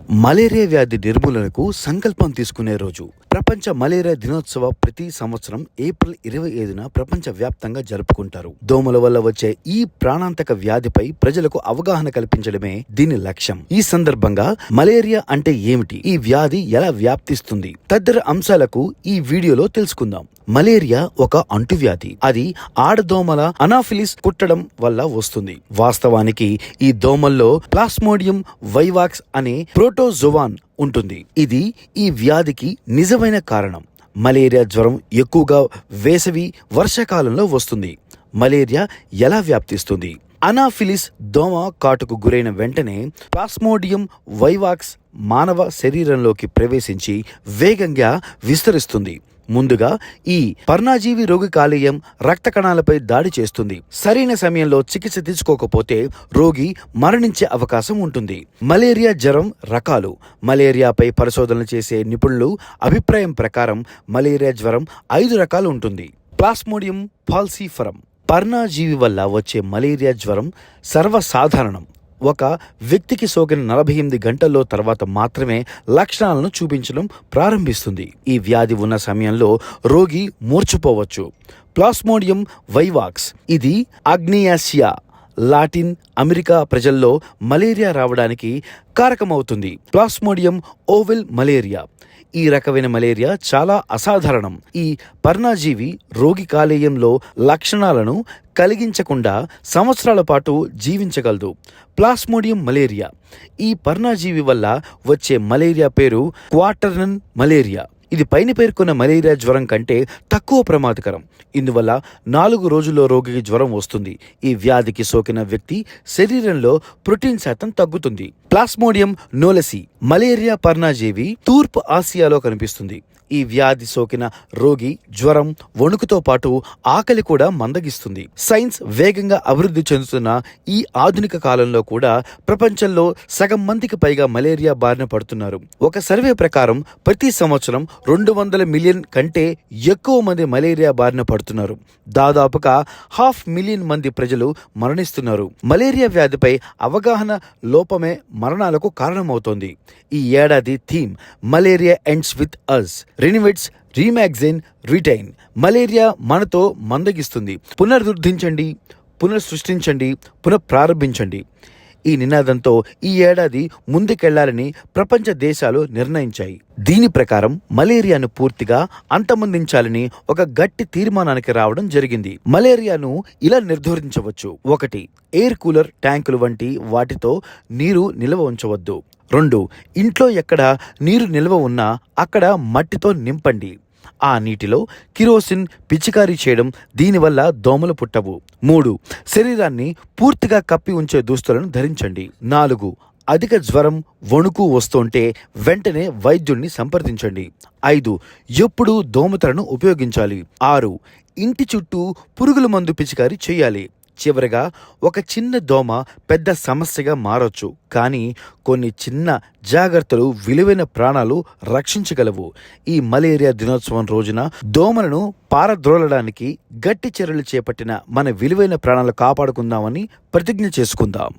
Malaria వ్యాధి నిర్మూలనకు సంకల్పం తీసుకునే రోజు ప్రపంచ మలేరియా దినోత్సవ ప్రతి సంవత్సరం ఏప్రిల్ 25న ప్రపంచ వ్యాప్తంగా జరుపుకుంటారు. దోమల వల్ల వచ్చే ఈ ప్రాణాంతక వ్యాధిపై ప్రజలకు అవగాహన కల్పించడమే దీని లక్ష్యం. ఈ సందర్భంగా మలేరియా అంటే ఏమిటి, ఈ వ్యాధి ఎలా వ్యాప్తిస్తుంది తదితర అంశాలకు ఈ వీడియోలో తెలుసుకుందాం. మలేరియా ఒక అంటువ్యాధి. అది ఆడదోమల అనాఫిలిస్ కుట్టడం వల్ల వస్తుంది. వాస్తవానికి ఈ దోమల్లో ప్లాస్మోడియం వైవాక్స్ అనే ప్రోటోజోవాన్ ఉంటుంది. ఇది ఈ వ్యాధికి నిజమైన కారణం. మలేరియా జ్వరం ఎక్కువగా వేసవి వర్షాకాలంలో వస్తుంది. మలేరియా ఎలా వ్యాప్తిస్తుంది? అనాఫిలిస్ దోమ కాటుకు గురైన వెంటనే ప్లాస్మోడియం వైవాక్స్ మానవ శరీరంలోకి ప్రవేశించి వేగంగా విస్తరిస్తుంది. ముందుగా ఈ పర్ణజీవి రోగి కాలేయం రక్త కణాలపై దాడి చేస్తుంది. సరైన సమయంలో చికిత్స తీసుకోకపోతే రోగి మరణించే అవకాశం ఉంటుంది. మలేరియా జ్వరం రకాలు. మలేరియాపై పరిశోధనలు చేసే నిపుణులు అభిప్రాయం ప్రకారం మలేరియా జ్వరం 5 రకాలు ఉంటుంది. ప్లాస్మోడియం ఫాల్సిఫరం పర్ణజీవి వల్ల వచ్చే మలేరియా జ్వరం సర్వసాధారణం. ఒక వ్యక్తికి సోకిన 48 గంటల్లో తర్వాత మాత్రమే లక్షణాలను చూపించడం ప్రారంభిస్తుంది. ఈ వ్యాధి ఉన్న సమయంలో రోగి మూర్ఛపోవచ్చు. ప్లాస్మోడియం వైవాక్స్ ఇది ఆగ్నేయాసియా, లాటిన్ అమెరికా ప్రజల్లో మలేరియా రావడానికి కారకమవుతుంది. ప్లాస్మోడియం ఓవెల్ మలేరియా ఈ రకమైన మలేరియా చాలా అసాధారణం. ఈ పర్ణజీవి రోగి కాలేయంలో లక్షణాలను కలిగించకుండా సంవత్సరాల పాటు జీవించగలదు. ప్లాస్మోడియం మలేరియా ఈ పర్ణజీవి వల్ల వచ్చే మలేరియా పేరు క్వాటర్నన్ మలేరియా. ఇది పైన పేర్కొన్న మలేరియా జ్వరం కంటే తక్కువ ప్రమాదకరం. ఇందువల్ల 4 రోజుల్లో రోగికి జ్వరం వస్తుంది. ఈ వ్యాధికి సోకిన వ్యక్తి శరీరంలో ప్రోటీన్ శాతం తగ్గుతుంది. ప్లాస్మోడియం నోలసి మలేరియా పర్ణజీవి తూర్పు ఆసియాలో కనిపిస్తుంది. ఈ వ్యాధి సోకిన రోగి జ్వరం, వణుకుతో పాటు ఆకలి కూడా మందగిస్తుంది. సైన్స్ వేగంగా అభివృద్ధి చెందుతున్న ఈ ఆధునిక కాలంలో కూడా ప్రపంచంలో సగం మందికి పైగా మలేరియా బారిన పడుతున్నారు. ఒక సర్వే ప్రకారం ప్రతి సంవత్సరం 200 మిలియన్ కంటే ఎక్కువ మంది మలేరియా బారిన పడుతున్నారు. దాదాపుగా 500,000 మంది ప్రజలు మరణిస్తున్నారు. మలేరియా వ్యాధిపై అవగాహన లోపమే మరణాలకు కారణమవుతోంది. ఈ ఏడాది theme malaria ends with us, reinvest, reimagine, retain. Malaria మనతో మందగిస్తుంది. పునరుద్ధరించండి, పునఃసృష్టించండి, పునఃప్రారంభించండి. ఈ నినాదంతో ఈ ఏడాది ముందుకెళ్లాలని ప్రపంచ దేశాలు నిర్ణయించాయి. దీని ప్రకారం మలేరియాను పూర్తిగా అంతమొందించాలని ఒక గట్టి తీర్మానానికి రావడం జరిగింది. మలేరియాను ఇలా నిర్ధారించవచ్చు. 1. ఎయిర్ కూలర్ ట్యాంకులు వంటి వాటితో నీరు నిల్వ ఉంచవద్దు. 2. ఇంట్లో ఎక్కడ నీరు నిల్వ ఉన్నా అక్కడ మట్టితో నింపండి. ఆ నీటిలో కిరోసిన్ పిచికారీ చేయడం, దీనివల్ల దోమలు పుట్టవు. 3. శరీరాన్ని పూర్తిగా కప్పి ఉంచే దుస్తులను ధరించండి. 4. అధిక జ్వరం, వణుకు వస్తుంటే వెంటనే వైద్యుడిని సంప్రదించండి. 5. ఎప్పుడు దోమతెరను ఉపయోగించాలి. 6. ఇంటి చుట్టూ పురుగుల మందు పిచికారీ చేయాలి. చివరగా ఒక చిన్న దోమ పెద్ద సమస్యగా మారొచ్చు, కానీ కొన్ని చిన్న జాగ్రత్తలు విలువైన ప్రాణాలు రక్షించగలవు. ఈ మలేరియా దినోత్సవం రోజున దోమలను పారద్రోలడానికి గట్టి చర్యలు చేపట్టిన మన విలువైన ప్రాణాలు కాపాడుకుందామని ప్రతిజ్ఞ చేసుకుందాం.